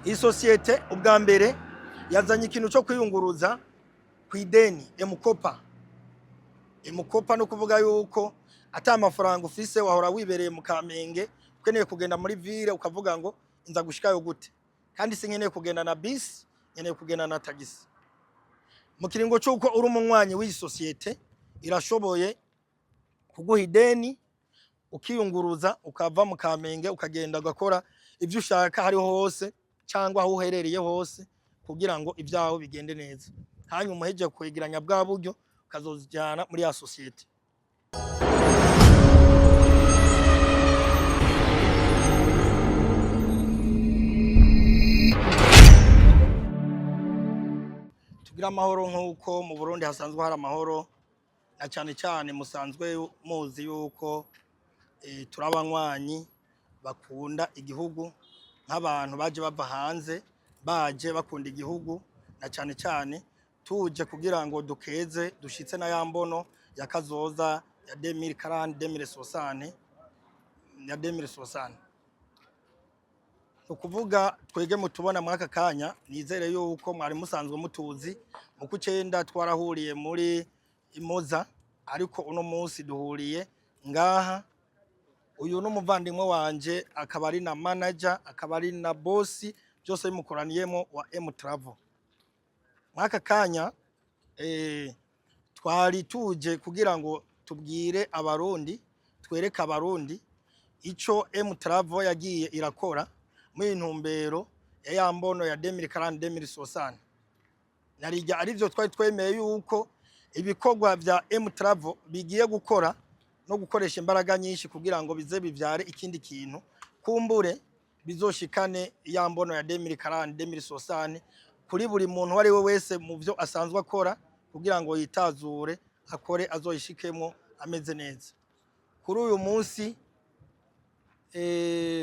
Iyi sosiyete ubwa mbere yazanye ikintu cyo kwiyunguruza ku ideni emukopa. Emukopa no kuvuga yuko ata amafaranga ufise wahora wibereye mu Kamenge ukeneye kugenda muri ville ukavuga ngo inza gushikayo gute, kandi sinkeneye kugenda na bisi, nkeneye kugenda na tagisi. Mu kiringo cyuko uri umunywanyi w'iyi sosiyete irashoboye kuguha ideni ukiyunguruza ukava mu Kamenge ukagenda ugakora ivyo ushaka hariho hose cyangwa aho uherereye hose kugira ngo ibyaho bigende neza. Hanyuma uhejeje kwegeranya bwa buryo ukazozijyana muri ya sosiyete. Tugira amahoro nk'uko mu Burundi hasanzwe hari amahoro, na cyane cyane musanzwe muzi yuko turabanywanyi bakunda igihugu nk'abantu baje bava hanze baje bakunda igihugu, na cyane cyane tuje kugira ngo dukeze dushitse na yambono ya kazoza ya 2040 2060 ya 2060. Ukuvuga twege mutubona mwaka kanya nizere yuko mwari musanzwe mutuzi mu kucenda twarahuriye muri Imoza, ariko uno munsi duhuriye ngaha. Uyu n'umuvandimwe wanje akaba ari na manager akaba ari na boss, byose bimukoraniyemo wa M Travel. Mwaka kanya twari tuje kugira ngo tubwire abarundi, twereka abarundi ico M Travel yagiye irakora mu intumbero ya yambono ya 2040 2060. Narijya ari byo twari twemeye yuko ibikorwa vya M Travel bigiye gukora no gukoresha imbaraga nyinshi kugira ngo bize bivyare ikindi kintu kumbure bizoshikane yambono ya 2040 2060 kuri buri muntu wari we wese mu byo asanzwe akora kugira ngo yitazure akore azoyishikemo ameze neza. Kuri uyu munsi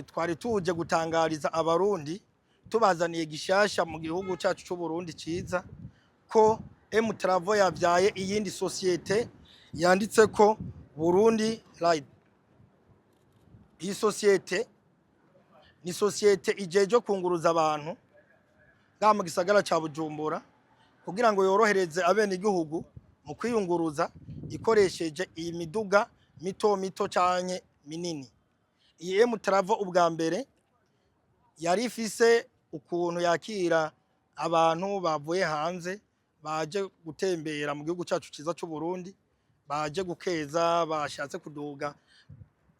twari tuje gutangariza abarundi tubazaniye gishasha mu gihugu cyacu cy'u Burundi ciza ko M Travel yavyaye iyindi sosiyete yanditse ko Burundi Ride. Iyi sosiyete ni sosiyete ijeje kunguruza abantu mu gisagara ca Bujumbura kugira ngo yorohereze abene igihugu mu kwiyunguruza ikoresheje iyi miduga mito mito canke minini. Iyi M Travel ubwa mbere yari ifise ukuntu yakira abantu bavuye hanze baje gutembera mu gihugu cyacu ciza cy'u Burundi, baje gukeza, bashatse kuduga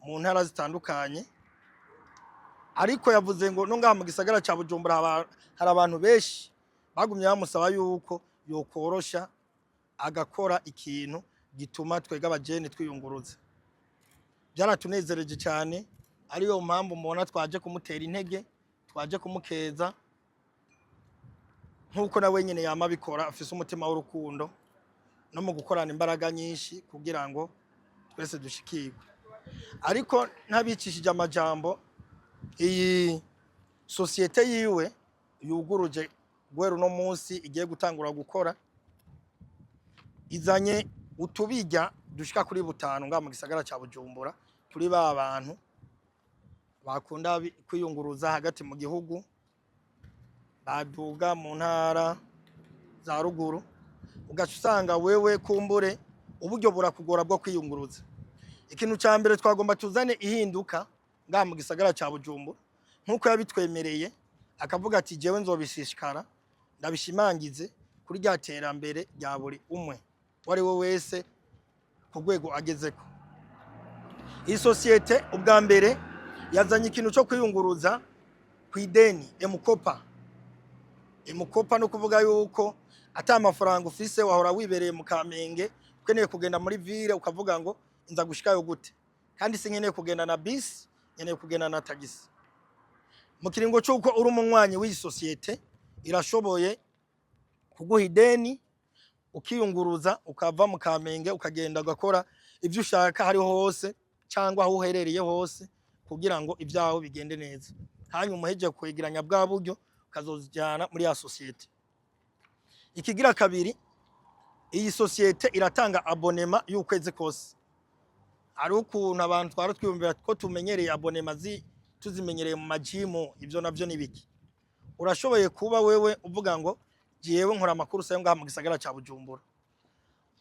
mu ntara zitandukanye. Ariko yavuze ngo no ngaha mu gisagara ca Bujumbura hari abantu benshi bagumye bamusaba yuko yokorosha agakora ikintu gituma twega abajene twiyunguruza. Byaratunezereje cyane, ariyo mpamvu mubona twaje kumutera intege, twaje kumukeza nkuko nawe nyene yama bikora, afise umutima w'urukundo no mu gukorana imbaraga nyinshi kugira ngo twese dushikirwe. Ariko ntabicishije amajambo, iyi sosiyete yiwe yuguruje gwero no munsi igiye gutangura gukora, izanye utubijya dushika kuri 5 nga mu gisagara ca Bujumbura, turi ba bantu bakunda kwiyunguruza hagati mu gihugu baduga mu ntara za ruguru, ugasanga wewe kumbure uburyo burakugora bwo kwiyunguruza. Ikintu ca mbere twagomba tuzane ihinduka nga mu gisagara ca Bujumbura nkuko yabitwemereye, akavuga ati jewe nzobishishikara ndabishimangize kuri rya terambere rya buri umwe wari we wese ku rwego agezeko. Iyi sosiyete ubwa mbere yazanye ikintu cyo kwiyunguruza ku ideni emukopa. Emukopa no kuvuga yuko ata amafaranga ufise wahora wibereye mu Kamenge ukeneye kugenda muri ville ukavuga ngo inza gushikayo gute, kandi sinkeneye kugenda na bisi, nkeneye kugenda na tagisi. Mu kiringo cyuko uri umunywanyi w'iyi sosiyete irashoboye kuguha ideni ukiyunguruza ukava mu Kamenge ukagenda ugakora ivyo ushaka hariho hose cyangwa aho uherereye hose kugira ngo ibyaho bigende neza. Hanyuma uhejeje kwegeranya bwa buryo ukazozijyana muri ya sosiyete. Ikigira kabiri, iyi sosiyete iratanga abonema y'ukwezi kose. Ari ukuntu abantu twara twiyumvira ko tumenyereye abonema tuzimenyereye mu majimu, ivyo navyo nibiki. urashoboye kuba wewe uvuga ngo jewe nkora amakuru sayo ngaha mu gisagara ca Bujumbura,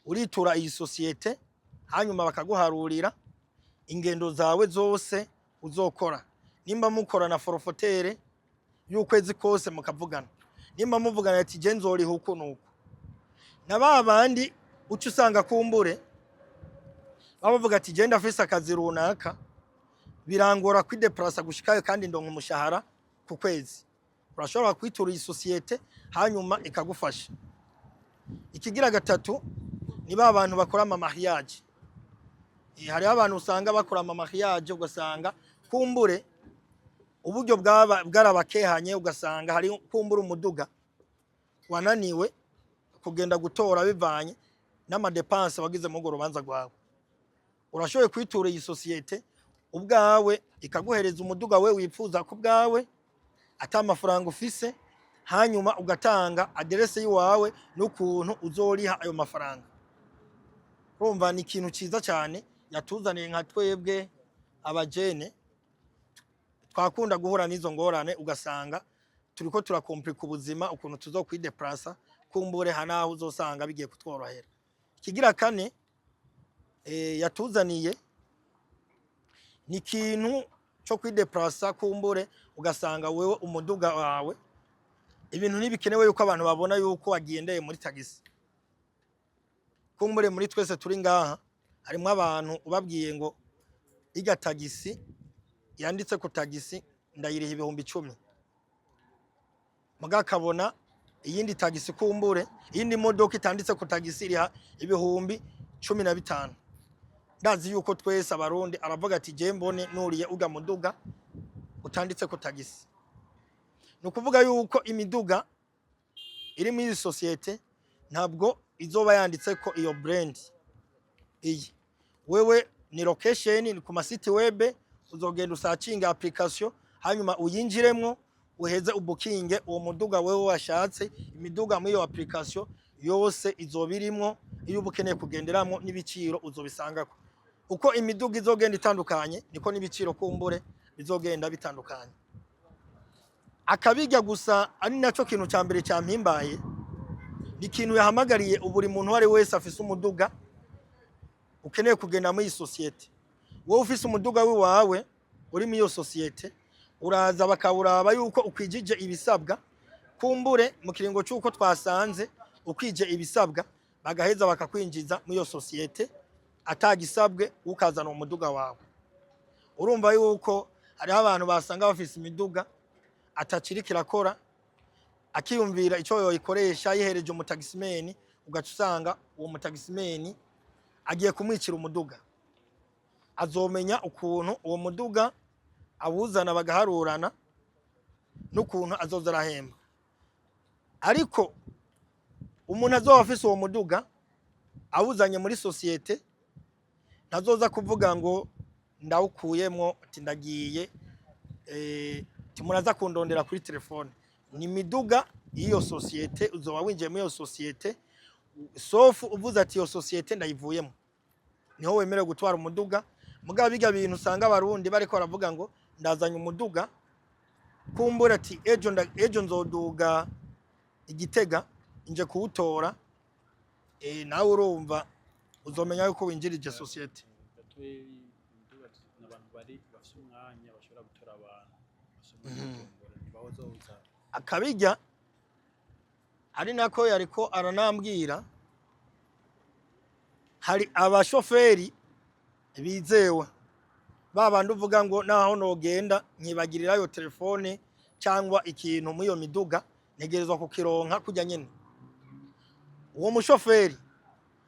uritura iyi societe hanyuma bakaguharurira ingendo zawe zose uzokora. Nimba mukora na forfaitaire y'ukwezi kose mukavugana, nimba muvugana ati je nzoriha uko nuko, na babandi uca usanga kumbure bavuga ati je ndafise akazi runaka birangora kwideplasa gushikayo kandi ndonka umushahara ku kwezi, urashobora kwitura iyi societe hanyuma ikagufasha. Ikigira gatatu ni abantu bakora ama mariage. Hari abantu usanga bakora ama mariage ugasanga kumbure uburyo bwarabakehanye, ugasanga hari kumbura umuduga wananiwe kugenda gutora bivanye n'amadepense wagize mu rubanza rwawe. Urashoboye kwitura iyi societe ubwawe ikaguhereza umuduga we wifuza ku bwawe ata amafaranga ufise, hanyuma ugatanga adresse yiwawe n'ukuntu uzoriha ayo mafaranga. Urumva ni ikintu ciza cyane yatuzaniye nka twebwe abajene twakunda guhura n'izo ngorane, ugasanga turiko turakomplika ubuzima ukuntu tuzokwideplasa kumbure hanaho uzosanga bigiye kutworohera. Kigira kane yatuzaniye ni ikintu cyo kwideplasa kumbure ugasanga wewe umuduga wawe ibintu ntibikenewe yuko abantu babona yuko wagendeye muri tagisi. Kumbure muri twese turi ngaha harimo abantu ubabwiye ngo iga tagisi yanditse ku tagisi ndayiriha 10,000, muga kabona iyindi tagisi kumbure iyindi modoka itanditse ku tagisi iriha 15,000. Ndazi yuko twese abarundi aravuga ati je mbone nuriye uga muduga utanditse ku tagisi. Nukuvuga yuko imiduga iri muri societe ntabwo izoba yanditse ko iyo brand iyi. Wewe ni location ni ku masite web uzogenda usacinga application hanyuma uyinjiremwo uheze ubukinge uwo muduga wewe washatse. Imiduga muri iyo application yose izobirimwo, iyo ubukeneye kugenderamo n'ibiciro uzobisangako. Uko imiduga izogenda itandukanye niko n'ibiciro kumbure bizogenda bitandukanye. Akabijya gusa ari naco kintu ca mbere ca mpimbaye, ni kintu yahamagariye uburi muntu wari wese afise umuduga ukeneye kugenda muri societe. Wowe ufise umuduga wawe uri muri iyo societe uraza bakawuraba yuko ukwijije ibisabwa, kumbure mu kiringo cyuko twasanze ukije ibisabwa bagaheza bakakwinjiza muri iyo societe atagisabwe ukazana umuduga wawe. Urumva yuko hari abantu basanga bafise imiduga ataciri kirakora akiyumvira ico yoyikoresha yihereje umutagisimeni, ugaca usanga uwo mutagisimeni agiye kumwicira umuduga. Azomenya ukuntu uwo muduga abuzana bagaharurana n'ukuntu azoza arahemba. Ariko umuntu azoba afise uwo muduga awuzanye muri societe ntazoza kuvuga ngo ndawukuyemwo ati ndagiye timuraza kundondera kuri telefone. Ni miduga iyo societe uzoba winjiye muri iyo societe, sofu uvuze ati iyo societe ndayivuyemo, niho wemerewe gutwara umuduga. Mugabo biga bintu usanga abarundi bariko baravuga ngo ndazanye umuduga kumbura ati ejo nzoduga Igitega inje kuwutora, nawe urumva uzomenya yuko winjirije societe. Akabijya ari nako yariko aranambwira, hari abashoferi bizewe babandi uvuga ngo naho nogenda nkibagirira yo telefone cyangwa ikintu mu iyo miduga ntegerezwa kukironka kujya nyene. Uwo mushoferi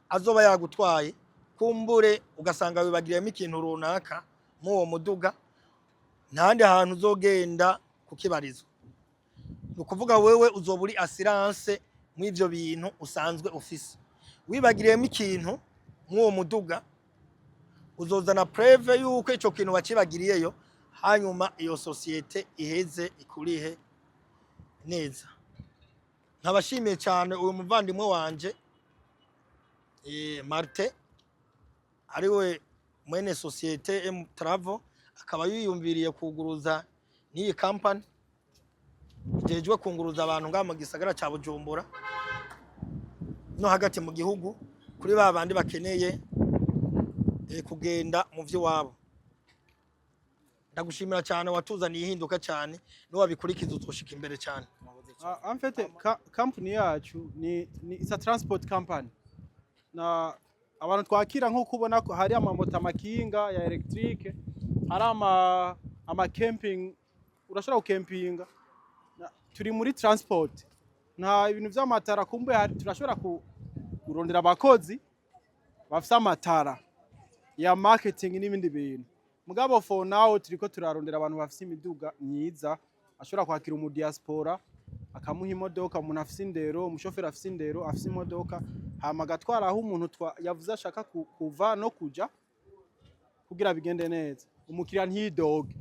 azoba yagutwaye kumbure ugasanga wibagiriyemo ikintu runaka mu uwo muduga, ntandi ahantu uzogenda kukibarizwa. Nukuvuga wewe uzoburi assurance mu ivyo bintu usanzwe ufise. Wibagiriyemo ikintu mu uwo muduga uzozana preve yuko ico kintu bakibagiriyeyo, hanyuma iyo societe iheze ikurihe neza. Nkabashimiye cyane uyu muvandimwe wanje Martin ariwe mwene societe M Travel, akaba yiyumviriye kuguruza n'iyi company ijejwe kunguruza abantu ngaha mu gisagara ca Bujumbura no hagati mu gihugu kuri babandi bakeneye kugenda mu vy'iwabo. Ndagushimira cyane watuzaniye ihinduka cyane no wabikurikiza utoshika imbere cyane. En fait, company yacu ni it's a transport company. Na abantu twakira nko kubona ko hari amamoto amakinga ya electric, hari ama camping, urashobora gucampinga. Turi muri transport. Nta ibintu vy'amatara kumbe turashobora kurondera abakozi bafite amatara ya marketing n'ibindi bintu. Mugabo for now turiko turarondera abantu bafite imiduga myiza ashobora kwakira mu diaspora akamuha imodoka, umuntu afite indero, umushoferi afite indero, afite imodoka hama gatwara aho umuntu yavuze ashaka kuva no kuja kugira bigende neza, umukiriya ntiyidoge.